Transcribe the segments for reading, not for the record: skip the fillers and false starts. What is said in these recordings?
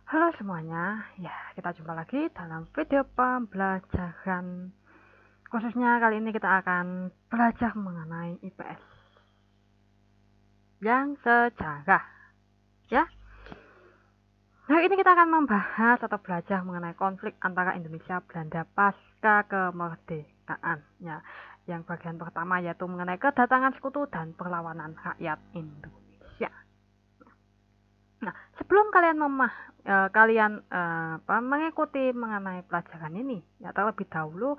Halo semuanya, ya kita jumpa lagi dalam video pembelajaran. Khususnya kali ini kita akan belajar mengenai IPS yang sejarah, ya. Nah ini kita akan membahas atau belajar mengenai konflik antara Indonesia Belanda pasca kemerdekaan, ya. Yang bagian pertama yaitu mengenai kedatangan sekutu dan perlawanan rakyat Indonesia. Nah, sebelum kalian mengikuti mengenai pelajaran ini, ya terlebih dahulu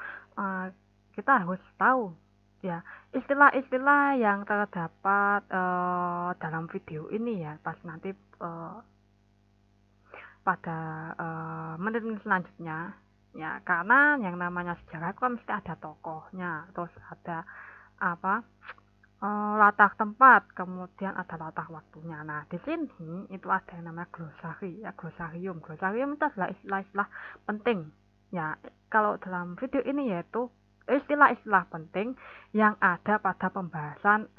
kita harus tahu ya istilah-istilah yang terdapat dalam video ini ya pas nanti pada menit-menit selanjutnya ya karena yang namanya sejarah itu kan mesti ada tokohnya terus ada apa latar tempat, kemudian ada latar waktunya. Nah, di sini itu ada yang namanya glosari, ya glosarium. Glosarium itu adalah istilah-istilah penting. Ya, kalau dalam video ini yaitu istilah-istilah penting yang ada pada pembahasan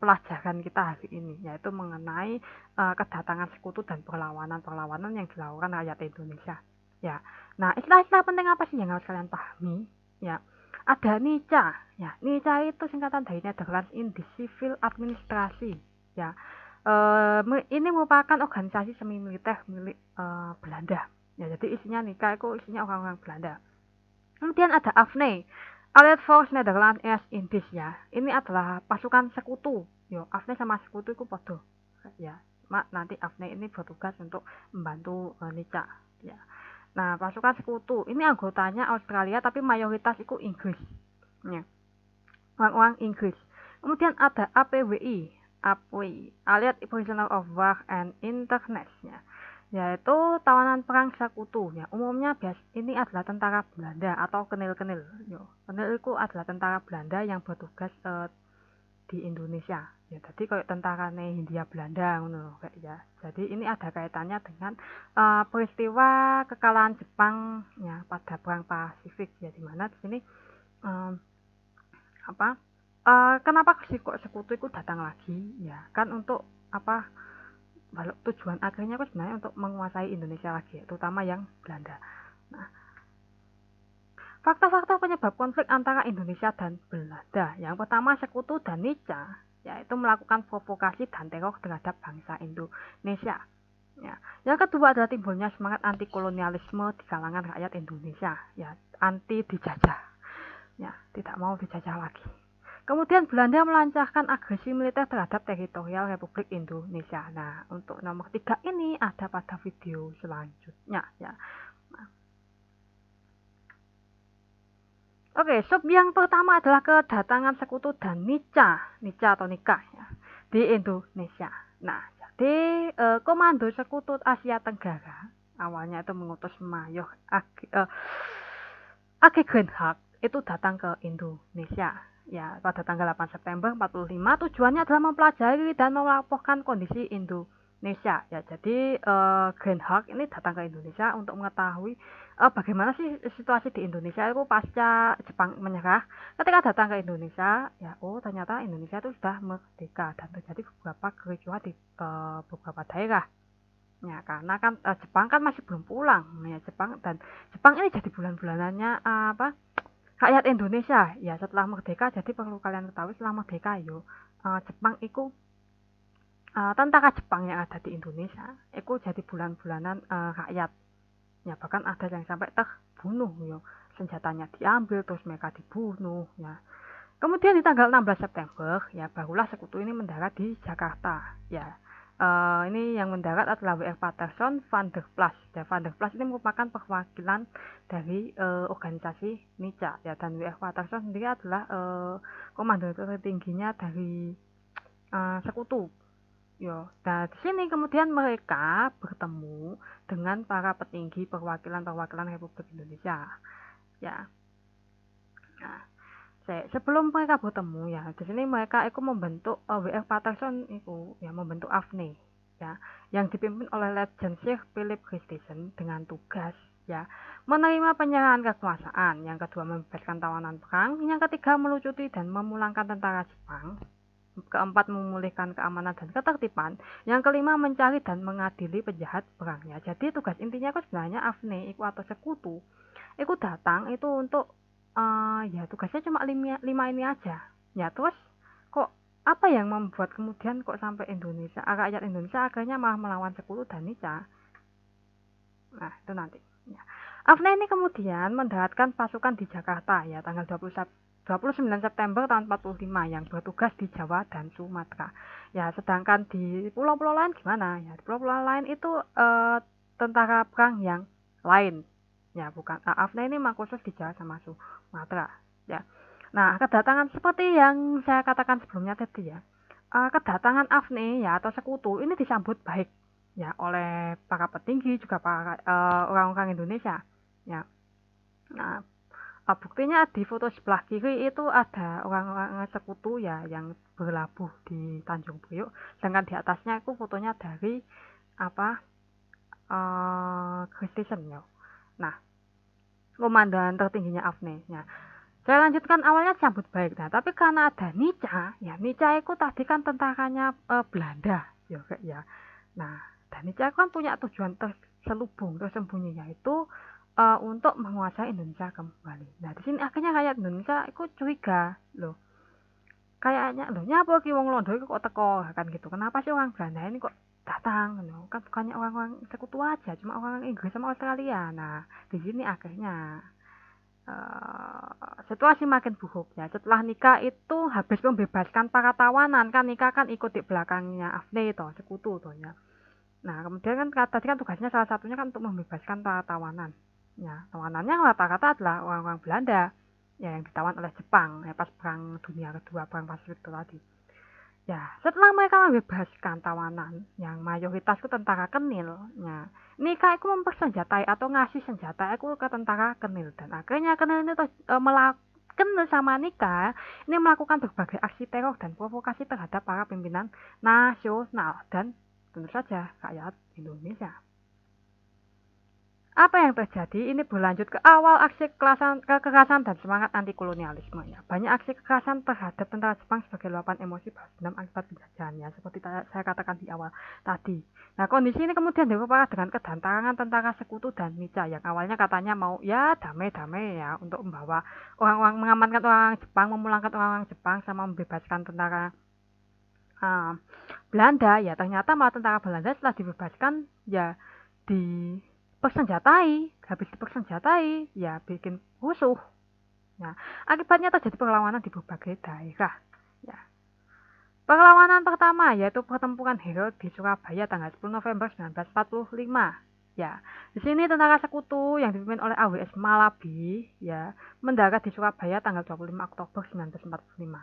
pelajaran kita hari ini, yaitu mengenai kedatangan sekutu dan perlawanan-perlawanan yang dilakukan rakyat Indonesia. Ya, nah istilah-istilah penting apa sih yang harus kalian pahami? Ya, ada NICA. Ya, NICA itu singkatan dari Netherlands in the Civil Administrasi. Ya, ini merupakan organisasi semi militer milik Belanda. Ya, jadi isinya NICA itu isinya orang-orang Belanda. Kemudian ada AFNE, Allied Force Netherlands East Indies ya. Ini adalah pasukan sekutu. Yo, AFNE sama sekutu itu podo. Ya, nanti AFNE ini bertugas untuk membantu NICA. Ya. Nah, pasukan sekutu ini anggotanya Australia tapi mayoritas itu Inggris. Ya, orang-orang Inggris. Kemudian ada APWI, APWI, Allied Prisoner of War and Internment, ya, yaitu tawanan perang sekutu. Ya, umumnya ini adalah tentara Belanda atau kenil-kenil. Kenil itu adalah tentara Belanda yang bertugas di Indonesia. Ya, jadi kayak tentara Hindia Belanda ngono kayak ya. Jadi ini ada kaitannya dengan peristiwa kekalahan Jepang ya pada perang Pasifik ya di mana di sini um, apa kenapa kok sekutu itu datang lagi ya kan untuk apa tujuan akhirnya itu sebenarnya untuk menguasai Indonesia lagi terutama yang Belanda. Nah, faktor-faktor penyebab konflik antara Indonesia dan Belanda. Yang pertama sekutu dan NICA, yaitu melakukan provokasi dan teror terhadap bangsa Indonesia. Ya. Yang kedua adalah timbulnya semangat anti kolonialisme di kalangan rakyat Indonesia, ya anti dijajah, ya tidak mau dijajah lagi. Kemudian Belanda melancarkan agresi militer terhadap teritorial Republik Indonesia. Nah, untuk nomor 3 ini ada pada video selanjutnya ya. Oke, sub yang pertama adalah kedatangan sekutu dan nica atau nikah ya, di Indonesia. Nah, jadi Komando Sekutu Asia Tenggara awalnya itu mengutus Mayor Age Grenhard itu datang ke Indonesia ya pada tanggal 8 September 45. Tujuannya adalah mempelajari dan melaporkan kondisi Indonesia ya. Jadi Grenhard ini datang ke Indonesia untuk mengetahui bagaimana sih situasi di Indonesia itu pasca Jepang menyerah. Ketika datang ke Indonesia ya ternyata Indonesia itu sudah merdeka dan terjadi beberapa kericuhan di beberapa daerah ya karena kan Jepang kan masih belum pulang ya Jepang ini jadi bulan-bulanannya rakyat Indonesia ya setelah merdeka. Jadi perlu kalian ketahui setelah merdeka Jepang itu tentara Jepang yang ada di Indonesia itu jadi bulan-bulanan rakyat ya bahkan ada yang sampai terbunuh yo senjatanya diambil terus mereka dibunuh ya. Kemudian di tanggal 16 September ya barulah sekutu ini mendarat di Jakarta ya. Ini yang mendarat adalah W.F. Patterson Van der Plas. Ya, Van der Plas ini merupakan perwakilan dari organisasi NICA ya dan W.F. Patterson sendiri adalah komando tertingginya dari sekutu. Yo, nah di sini kemudian mereka bertemu dengan para petinggi perwakilan-perwakilan Republik Indonesia. Ya. Nah, sebelum mereka bertemu ya di sini mereka itu membentuk W.F. Patterson itu ya membentuk AFNE ya yang dipimpin oleh Letjen Sir Philip Christensen dengan tugas ya menerima penyerahan kekuasaan, yang kedua membebaskan tawanan perang, yang ketiga melucuti dan memulangkan tentara Jepang, keempat memulihkan keamanan dan ketertiban, yang kelima mencari dan mengadili penjahat perang. Ya, jadi tugas intinya itu sebenarnya AFNE itu atau sekutu itu datang itu untuk ya tugasnya cuma lima ini aja. Ya terus kok apa yang membuat kemudian kok sampai Indonesia rakyat Indonesia akhirnya malah melawan sekutu dan Nica. Nah itu nanti ya. AFNE ini kemudian mendaratkan pasukan di Jakarta ya tanggal 29 September tahun 45 yang bertugas di Jawa dan Sumatera. Ya, sedangkan di pulau-pulau lain gimana? Ya, di pulau-pulau lain itu tentara perang yang lain. Ya, bukan AFNE ini memang khusus di Jawa sama Sumatera. Ya. Nah, kedatangan seperti yang saya katakan sebelumnya tadi ya. Kedatangan AFNE ya atau sekutu ini disambut baik ya oleh para petinggi juga para orang-orang Indonesia. Ya. Nah, buktinya di foto sebelah kiri itu ada orang-orang sekutu ya yang berlabuh di Tanjung Priok, sedangkan di atasnya itu fotonya dari apa Kristen ya. Nah, komandan tertingginya AFNE. Ya, saya lanjutkan awalnya sambut baik. Nah, tapi karena ada Nica, ya Nica itu tadi kan tentaranya Belanda ya kayak ya. Nah, dan Nica kan punya tujuan terselubung tersembunyi yaitu untuk menguasai Indonesia kembali. Nah, di sini akhirnya rakyat Indonesia itu curiga loh. Kayaknya loh nyapa ki wong Londo itu kok teko kan gitu. Kenapa sih orang Belanda ini kok datang gitu. Kan bukannya orang-orang sekutu aja, cuma orang Inggris sama Australia. Nah, di sini akhirnya situasi makin buruk ya. Setelah Nika itu habis membebaskan para tawanan kan Nika kan ikut di belakangnya AFNE itu sekutu tuh ya. Nah, kemudian kan tadi kan tugasnya salah satunya kan untuk membebaskan para tawanan. Ya, tawanannya rata-rata adalah orang-orang Belanda ya yang ditawan oleh Jepang ya pas perang dunia kedua, perang Pasifik itu tadi. Ya, setelah mereka membebaskan tawanan yang mayoritas itu tentara Kenil, ya, Nika itu mempersenjatai atau ngasih senjata itu ke tentara Kenil dan akhirnya Kenil ini Kenil sama Nika ini melakukan berbagai aksi teror dan provokasi terhadap para pimpinan nasional dan tentu saja rakyat Indonesia. Apa yang terjadi ini berlanjut ke awal aksi kekerasan dan semangat anti kolonialisme ya. Banyak aksi kekerasan terhadap tentara Jepang sebagai luapan emosi balas dendam akibat penjajahannya seperti saya katakan di awal tadi. Nah, kondisi ini kemudian diperparah dengan kedatangan tentara sekutu dan Nica yang awalnya katanya mau ya damai-damai ya untuk membawa orang-orang mengamankan orang Jepang, memulangkan orang-orang Jepang sama membebaskan tentara Belanda ya ternyata malah tentara Belanda setelah dibebaskan ya habis dipersenjatai ya bikin rusuh. Nah, akibatnya terjadi perlawanan di berbagai daerah. Ya. Perlawanan pertama yaitu pertempuran hero di Surabaya tanggal 10 November 1945. Ya, di sini tentara sekutu yang dipimpin oleh AWS Malabi ya mendarat di Surabaya tanggal 25 Oktober 1945.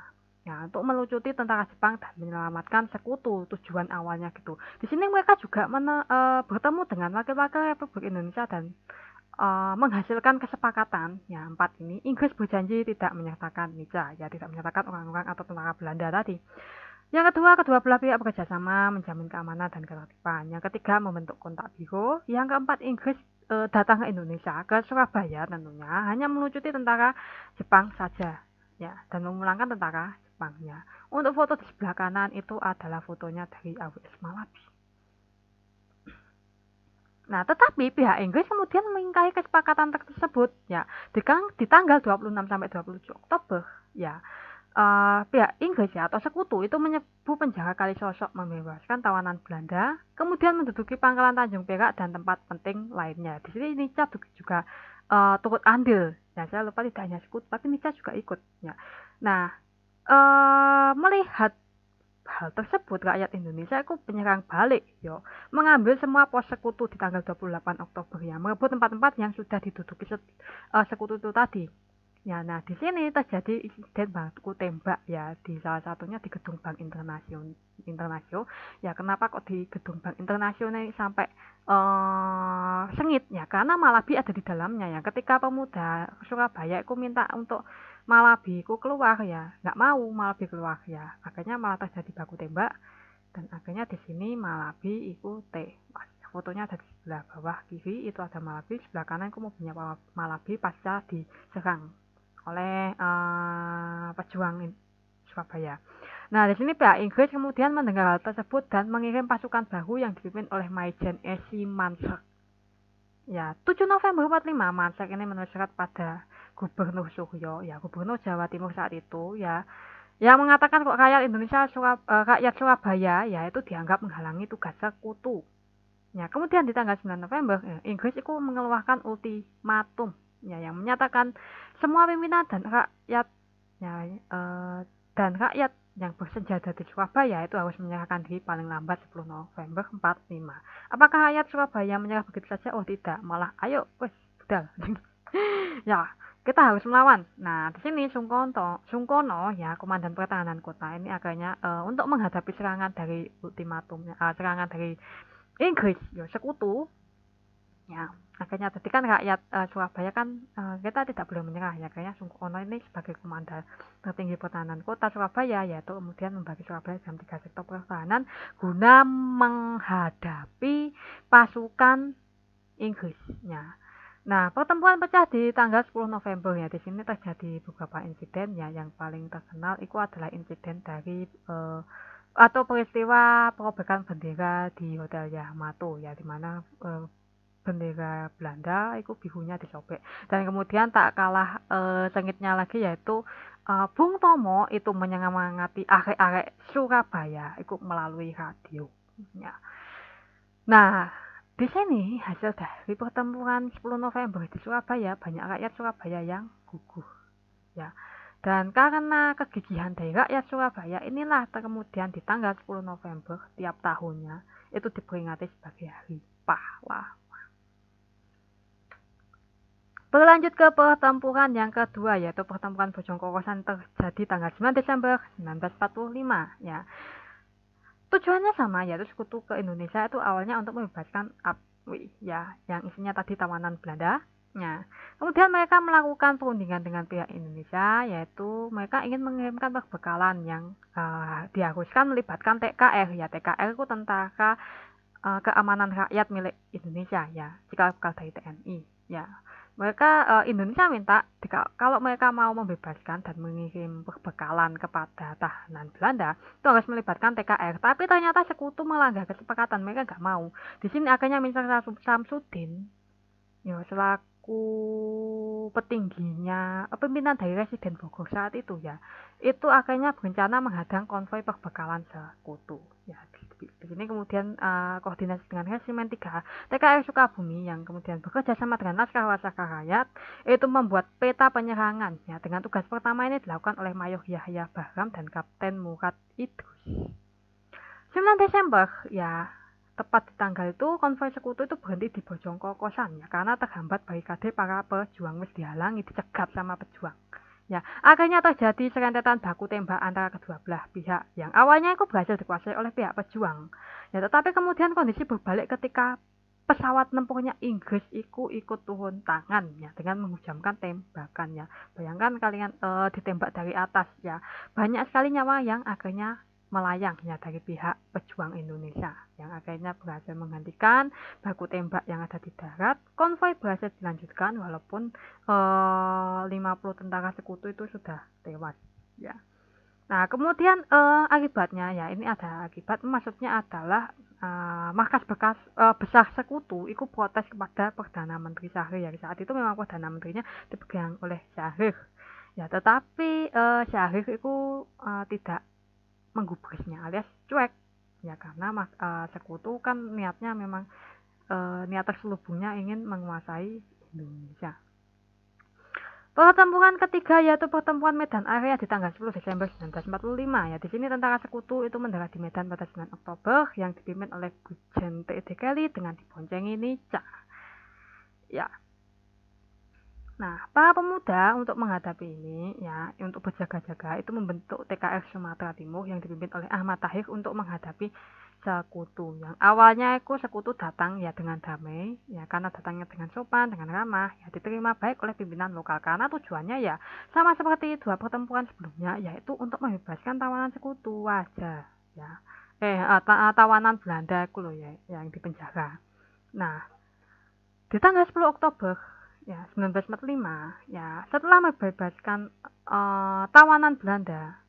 Ya, untuk melucuti tentara Jepang dan menyelamatkan sekutu tujuan awalnya gitu. Di sini mereka juga bertemu dengan wakil-wakil Republik Indonesia dan menghasilkan kesepakatan ya empat ini. Inggris berjanji tidak menyertakan Nica ya tidak menyertakan orang-orang atau tentara Belanda tadi. Yang kedua, kedua belah pihak bekerjasama menjamin keamanan dan ketertiban. Yang ketiga, membentuk kontak biro. Yang keempat, Inggris datang ke Indonesia, ke Surabaya tentunya, hanya melucuti tentara Jepang saja, ya, dan memulangkan tentara Jepangnya. Untuk foto di sebelah kanan itu adalah fotonya dari AWS Malabi. Nah, tetapi pihak Inggris kemudian mengingkari kesepakatan tersebut, ya, di tanggal 26 sampai 27 Oktober, ya. Pihak Inggris ya atau sekutu itu menyerbu penjara Kalisosok membebaskan tawanan Belanda, kemudian menduduki pangkalan Tanjung Perak dan tempat penting lainnya. Di sini Nica juga turut andil. Ya, saya lupa tidak hanya sekutu, tapi Nica juga ikut. Ya. Nah, melihat hal tersebut rakyat Indonesia itu menyerang balik, yo, mengambil semua pos sekutu di tanggal 28 Oktober ya, merebut tempat-tempat yang sudah diduduki sekutu itu tadi. Ya, nah di sini terjadi insiden baku tembak ya di salah satunya di gedung Bank Internasional. Ya, kenapa kok di gedung Bank Internasional sampai sengit ya? Karena Malabi ada di dalamnya ya. Ketika pemuda Surabaya itu minta untuk Malabi itu keluar ya, nggak mau Malabi keluar ya. Akhirnya malah terjadi baku tembak dan akhirnya di sini Malabi itu tewas. Fotonya ada di sebelah bawah kiri itu ada Malabi, sebelah kanan itu mobilnya Malabi pasca diserang oleh pejuang Surabaya. Nah, di sini pihak Inggris kemudian mendengar hal tersebut dan mengirim pasukan baru yang dipimpin oleh Maijen Esi Mansek. Ya, 7 November 45 Mansek ini menulis surat pada Gubernur Suryo, ya Gubernur Jawa Timur saat itu, ya, yang mengatakan kok rakyat Surabaya ya itu dianggap menghalangi tugas sekutu. Ya, kemudian di tanggal 9 November Inggris itu mengeluarkan ultimatum ya yang menyatakan semua pimpinan dan rakyat yang bersenjata di Surabaya itu harus menyerahkan diri paling lambat 10 November 45. Apakah rakyat Surabaya menyerah begitu saja? Oh tidak, malah ayo wes budal. Ya, kita harus melawan. Nah, di sini Sungkono ya komandan pertahanan kota ini akhirnya untuk menghadapi serangan dari serangan dari Inggris ya sekutu ya akhirnya tadi kan rakyat Surabaya kan kita tidak boleh menyerah ya kayaknya Sungkono ini sebagai komandan tertinggi pertahanan kota Surabaya yaitu kemudian membagi Surabaya dalam 3 sektor pertahanan guna menghadapi pasukan Inggrisnya. Nah, pertempuran pecah di tanggal 10 November ya. Di sini terjadi beberapa insiden ya. Yang paling terkenal itu adalah insiden dari atau peristiwa perobekan bendera di Hotel Yamato ya, di mana bendera Belanda itu birunya disobek. Dan kemudian tak kalah sengitnya lagi yaitu Bung Tomo itu menyemangati arek-arek Surabaya itu melalui radio. Ya. Nah, di sini hasil dari pertempuran 10 November di Surabaya banyak rakyat Surabaya yang gugur ya. Dan karena kegigihan dari rakyat Surabaya inilah kemudian di tanggal 10 November tiap tahunnya itu diperingati sebagai Hari Pahlawan. Berlanjut ke pertempuran yang kedua yaitu pertempuran Bojong Kokosan terjadi tanggal 9 Desember 1945 ya. Tujuannya sama yaitu sekutu ke Indonesia itu awalnya untuk membebaskan APWI ya yang isinya tadi tawanan Belanda. Nah, kemudian mereka melakukan perundingan dengan pihak Indonesia yaitu mereka ingin mengirimkan perbekalan yang diharuskan melibatkan TKR ya. TKR itu tentara keamanan rakyat milik Indonesia ya jika bukan dari TNI ya. Mereka Indonesia minta kalau mereka mau membebaskan dan mengirim perbekalan kepada tahanan Belanda itu harus melibatkan TKR. Tapi ternyata sekutu melanggar kesepakatan, mereka nggak mau. Di sini akhirnya Minister Samsudin ya selaku petingginya pimpinan dari Residen Bogor saat itu ya itu akhirnya berencana menghadang konvoi perbekalan sekutu ya di sini kemudian koordinasi dengan Resimen 3 TKR Sukabumi yang kemudian bekerja sama dengan Laskar Wasaka Rakyat itu membuat peta penyerangan ya dengan tugas pertama ini dilakukan oleh Mayor Yahya Bahram dan Kapten Murad Idrus. 9 Desember ya tepat di tanggal itu konvoi sekutu itu berhenti di Bojong Kokosan ya karena terhambat barikade para pejuang wis dihalangi dicegat sama pejuang ya akhirnya terjadi serentetan baku tembak antara kedua belah pihak yang awalnya itu berhasil dikuasai oleh pihak pejuang ya tetapi kemudian kondisi berbalik ketika pesawat tempurnya Inggris ikut turun tangan ya dengan menghujamkan tembakan ya bayangkan kalian ditembak dari atas ya banyak sekali nyawa yang akhirnya melayang ya dari pihak pejuang Indonesia yang akhirnya berhasil menghentikan baku tembak yang ada di darat. Konvoi berhasil dilanjutkan walaupun 50 tentara sekutu itu sudah tewas ya. Nah, kemudian akibatnya ya ini ada akibat maksudnya adalah markas besar sekutu itu protes kepada Perdana Menteri Syahrir ya saat itu memang Perdana Menterinya dipegang oleh Syahrir ya tetapi Syahrir itu tidak menggubrisnya alias cuek ya karena sekutu kan niatnya memang niat terselubungnya ingin menguasai Indonesia. Pertempuran ketiga yaitu pertempuran Medan Area di tanggal 10 Desember 1945 ya di sini tentara sekutu itu mendarat di Medan pada 9 Oktober yang dipimpin oleh Brigjen T.D. Kelly dengan diboncengi Nica ya. Nah, para pemuda untuk menghadapi ini ya, untuk berjaga-jaga itu membentuk TKR Sumatera Timur yang dipimpin oleh Ahmad Tahir untuk menghadapi sekutu. Yang awalnya itu sekutu datang ya dengan damai, ya karena datangnya dengan sopan, dengan ramah, ya diterima baik oleh pimpinan lokal karena tujuannya ya sama seperti dua pertempuran sebelumnya, yaitu untuk membebaskan tawanan sekutu aja, ya. Tawanan Belanda itu loh ya, yang di penjara. Nah, di tanggal 10 Oktober ya 1945 ya setelah membebaskan tawanan Belanda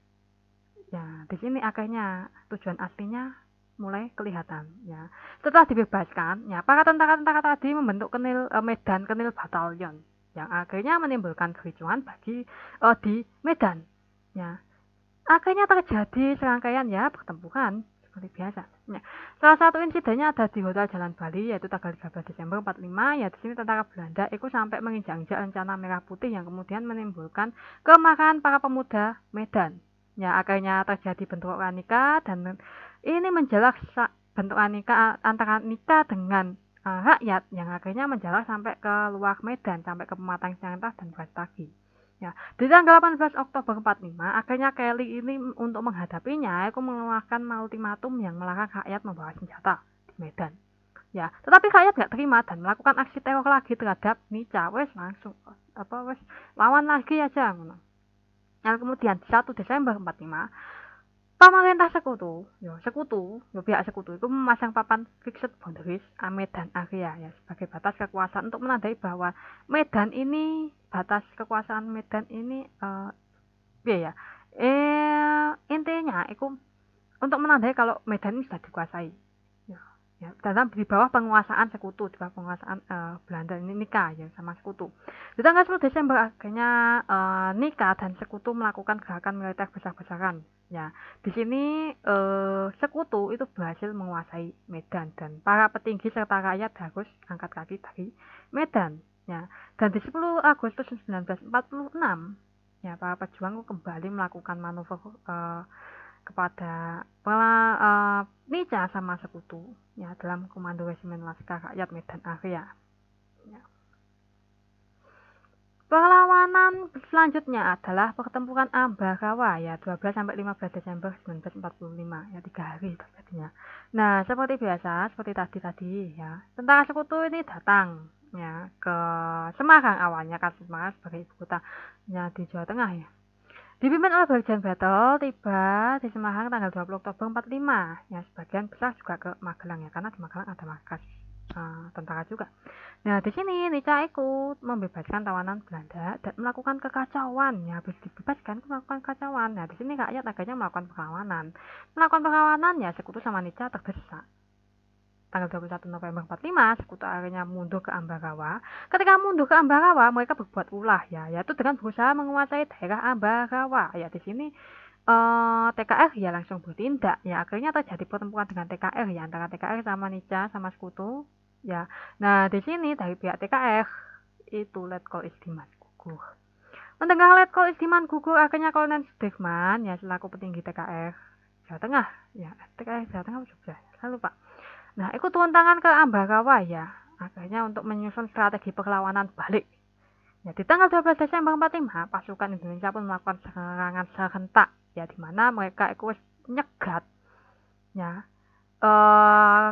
Ya, di sini akhirnya tujuan aslinya mulai kelihatan ya. Setelah dibebaskan, ya para tentara-tentara tadi membentuk Medan Kenil Batalion yang akhirnya menimbulkan kericuhan di Medan. Ya, akhirnya terjadi serangkaian ya pertempuran seperti biasa. Ya. Salah satu insidennya ada di Hotel Jalan Bali yaitu tanggal 13 Desember 45 ya di sini tentara Belanda itu sampai menginjak-injak rencana Merah Putih yang kemudian menimbulkan kemarahan para pemuda Medan. Ya akhirnya terjadi bentrokan nikah dan ini menjelak bentrokan nikah antara nikah dengan rakyat yang akhirnya menjalar sampai ke luar Medan sampai ke Pematang Siantar dan Brastagi. Ya, di tanggal 18 Oktober 45, akhirnya Kelly ini untuk menghadapinya, aku mengeluarkan ultimatum yang melarang rakyat membawa senjata di Medan. Ya, tetapi rakyat nggak terima dan melakukan aksi teror lagi terhadap Nica. Wes langsung wes lawan lagi aja. Yang kemudian 1 Desember 45, pemerintah pihak sekutu itu memasang papan fixed boundaries Medan area ya sebagai batas kekuasaan untuk menandai bahwa Medan ini batas kekuasaan Medan ini ya intinya itu untuk menandai kalau Medan ini sudah dikuasai ya, ya dalam di bawah penguasaan sekutu di bawah penguasaan Belanda ini nikah ya sama sekutu. Di tanggal 10 Desember akhirnya nikah dan sekutu melakukan gerakan militer besar-besaran. Ya, di sini sekutu itu berhasil menguasai Medan dan para petinggi serta rakyat harus angkat kaki dari Medan. Ya, dan di 10 Agustus 1946, ya para pejuang kembali melakukan manuver kepada Nica sama sekutu ya dalam komando resimen Laskar Rakyat Medan Area. Ya. Perlawanan selanjutnya adalah pertempuran Ambarawa ya 12 sampai 15 Desember 1945 ya 3 hari terjadinya. Nah, seperti biasa, seperti tadi ya, tentara sekutu ini datang ya ke Semarang awalnya kan Semarang sebagai ibu kota ya di Jawa Tengah ya. Dipimpin oleh Brigjen Battle tiba di Semarang tanggal 20 Oktober 45 ya sebagian besar juga ke Magelang ya karena di Magelang ada markas tentara juga. Nah, di sini Nica ikut membebaskan tawanan Belanda dan melakukan kekacauan. Ya, habis dibebaskan melakukan kekacauan. Nah, di sini rakyat akhirnya melakukan perlawanan. Melakukan perlawanan ya sekutu sama Nica terdesak. Tanggal 21 November 45, sekutu akhirnya mundur ke Ambarawa. Ketika mundur ke Ambarawa, mereka berbuat ulah ya, yaitu dengan berusaha menguasai daerah Ambarawa. Ya, di sini TKR ya langsung bertindak. Ya, akhirnya terjadi pertempuran dengan TKR ya antara TKR sama Nica sama sekutu. Ya, nah di sini dari pihak TKR itu Letkol Istiman gugur. Mendengar Letkol Istiman gugur, akhirnya Kolonel Sudirman ya selaku petinggi TKR Jawa Tengah, ya TKR Jawa Tengah Jogja, saya lupa. Nah, ikut turun tangan ke Ambarawa ya, akhirnya untuk menyusun strategi perlawanan balik. Ya, di tanggal 12 Desember 45, pasukan Indonesia pun melakukan serangan serentak ya di mana mereka ikut nyegat ya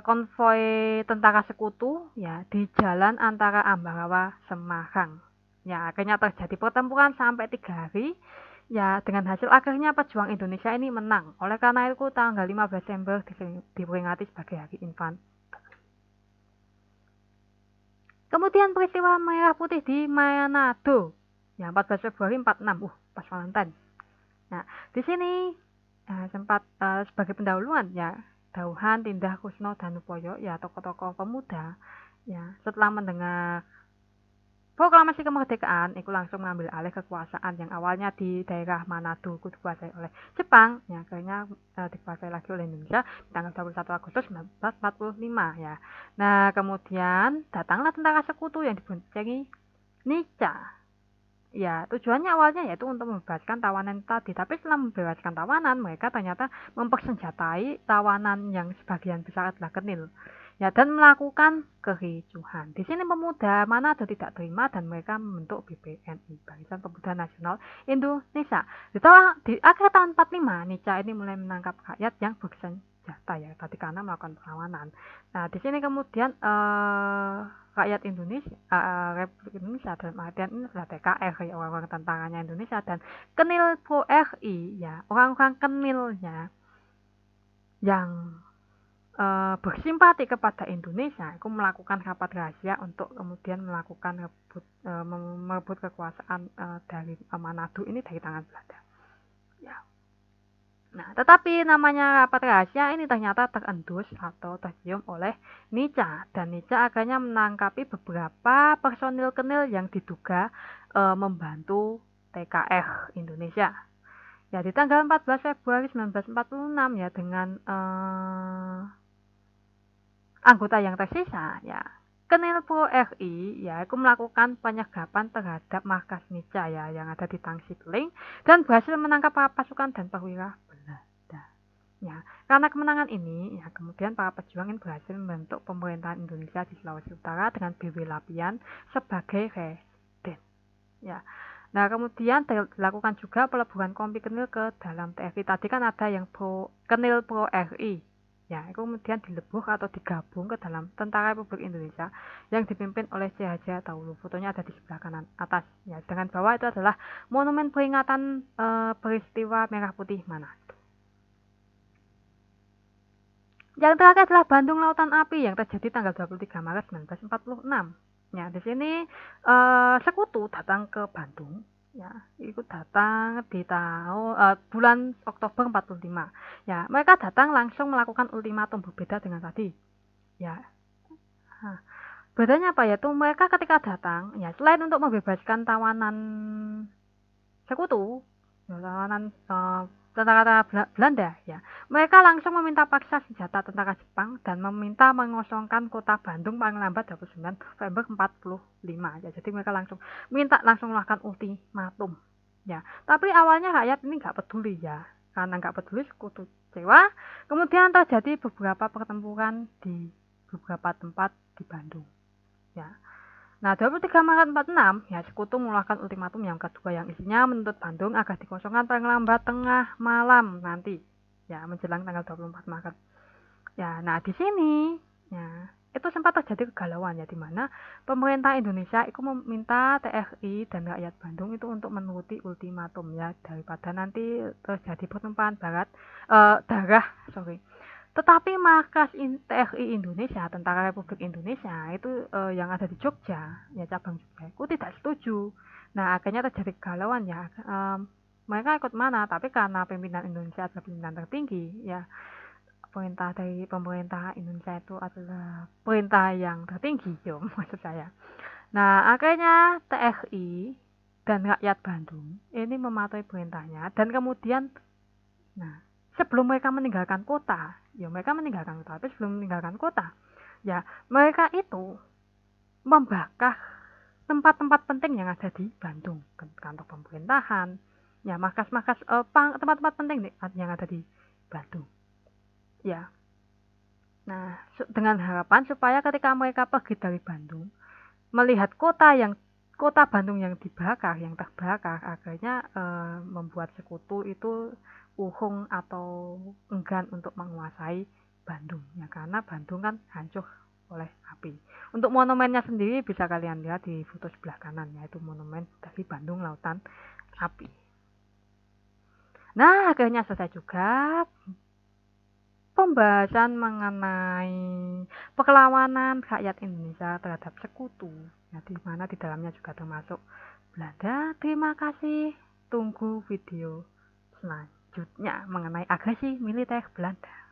konvoi tentara sekutu ya di jalan antara Ambarawa Semarang. Ya, akhirnya terjadi pertempuran sampai 3 hari. Ya, dengan hasil akhirnya pejuang Indonesia ini menang. Oleh karena itu tanggal 15 Desember diperingati sebagai Hari Infanteri. Kemudian peristiwa Merah Putih di Manado. Ya, 14 Februari 46. Pas Valentine. Nah, di sini sempat sebagai pendahuluan ya Dauhan, Tindah, Kusno, Danupoyo ya tokoh-tokoh pemuda ya setelah mendengar proklamasi kemerdekaan itu langsung mengambil alih kekuasaan yang awalnya di daerah Manado dikuasai oleh Jepang ya akhirnya dikuasai lagi oleh Indonesia di tanggal 21 Agustus 1945 ya. Nah, kemudian datanglah tentara sekutu yang diboncengi Nica. Ya, tujuannya awalnya yaitu untuk membebaskan tawanan tadi, tapi setelah membebaskan tawanan, mereka ternyata mempersenjatai tawanan yang sebagian besar adalah Kenil. Ya, dan melakukan kericuhan. Di sini pemuda Manado tidak terima dan mereka membentuk BPNI, Barisan Pemuda Nasional Indonesia. Di akhir tahun 45, Nica ini mulai menangkap rakyat yang bersenjata ya, tadi karena melakukan perlawanan. Nah, di sini kemudian rakyat Indonesia, Republik Indonesia dalam artian ini adalah TKR ya orang-orang tentaranya Indonesia dan Kenil Pro RI ya orang-orang Kenilnya yang bersimpati kepada Indonesia itu melakukan rapat rahasia untuk kemudian melakukan merebut kekuasaan dari Manado ini dari tangan Belanda. Ya. Nah, tetapi namanya rapat rahasia ini ternyata terendus atau tercium oleh Nica, dan Nica akhirnya menangkapi beberapa personil Kenil yang diduga membantu TKR Indonesia. Ya, di tanggal 14 Februari 1946 ya, dengan anggota yang tersisa ya, Kenil Pro RI ya itu melakukan penyergapan terhadap markas Nica ya yang ada di Tangsiling, dan berhasil menangkap para pasukan dan perwira Belanda. Ya, karena kemenangan ini ya kemudian para pejuang ini berhasil membentuk pemerintahan Indonesia di Sulawesi Utara dengan BW Lapian sebagai residen. Ya. Nah, kemudian dilakukan juga peleburan kompi Kenil ke dalam TRI. Tadi kan ada yang Kenil Pro RI. Ya, itu kemudian dilebur atau digabung ke dalam Tentara Republik Indonesia yang dipimpin oleh C. Haja Taulu. Fotonya ada di sebelah kanan atas. Ya, dengan bawah itu adalah monumen peringatan peristiwa Merah Putih Manado. Yang terakhir adalah Bandung Lautan Api yang terjadi tanggal 23 Maret 1946. Ya, di sini sekutu datang ke Bandung. Ya, itu datang di tahun bulan Oktober 45. Ya, mereka datang langsung melakukan ultimatum, berbeda dengan tadi. Ya. Nah, bedanya apa ya? Tuh mereka ketika datang, ya selain untuk membebaskan tawanan sekutu, tawanan tentara Belanda ya, mereka langsung meminta paksa senjata tentara Jepang dan meminta mengosongkan kota Bandung paling lambat 29 November 45 ya. Jadi mereka langsung melakukan ultimatum ya. Tapi awalnya rakyat ini nggak peduli ya, karena nggak peduli sekutu kecewa. Kemudian terjadi beberapa pertempuran di beberapa tempat di Bandung ya. Nah, 23 Maret 46, ya sekutu mengeluarkan ultimatum yang kedua yang isinya menuntut Bandung agar dikosongkan paling lambat tengah malam nanti. Ya, menjelang tanggal 24 Maret. Ya, nah di sini ya, itu sempat terjadi kegalauan ya, di mana pemerintah Indonesia itu meminta TRI dan rakyat Bandung itu untuk menuruti ultimatum ya, daripada nanti terjadi pertumpahan darah, sorry. Tetapi markas TRI Indonesia, Tentara Republik Indonesia itu yang ada di Jogja, ya cabang Jogja, itu tidak setuju. Nah, akhirnya terjadi kegalauan ya. Mereka ikut mana, tapi karena pimpinan Indonesia adalah pimpinan tertinggi, ya perintah dari pemerintah Indonesia itu adalah perintah yang tertinggi, yo maksud saya. Nah, akhirnya TRI dan rakyat Bandung ini mematuhi perintahnya, dan kemudian, nah, sebelum mereka meninggalkan kota, ya mereka meninggalkan kota, tapi sebelum meninggalkan kota, ya mereka itu membakar tempat-tempat penting yang ada di Bandung, kantor pemerintahan, ya markas-markas tempat-tempat penting yang ada di Bandung. Ya, nah dengan harapan supaya ketika mereka pergi dari Bandung, melihat kota Bandung yang dibakar, yang terbakar, akhirnya membuat sekutu itu uhung atau enggan untuk menguasai Bandung ya, karena Bandung kan hancur oleh api. Untuk monumennya sendiri bisa kalian lihat di foto sebelah kanan, yaitu monumen dari Bandung Lautan Api. Nah, akhirnya selesai juga pembahasan mengenai perlawanan rakyat Indonesia terhadap sekutu, ya, di mana di dalamnya juga termasuk Belanda. Terima kasih, tunggu video selanjutnya mengenai agresi militer Belanda.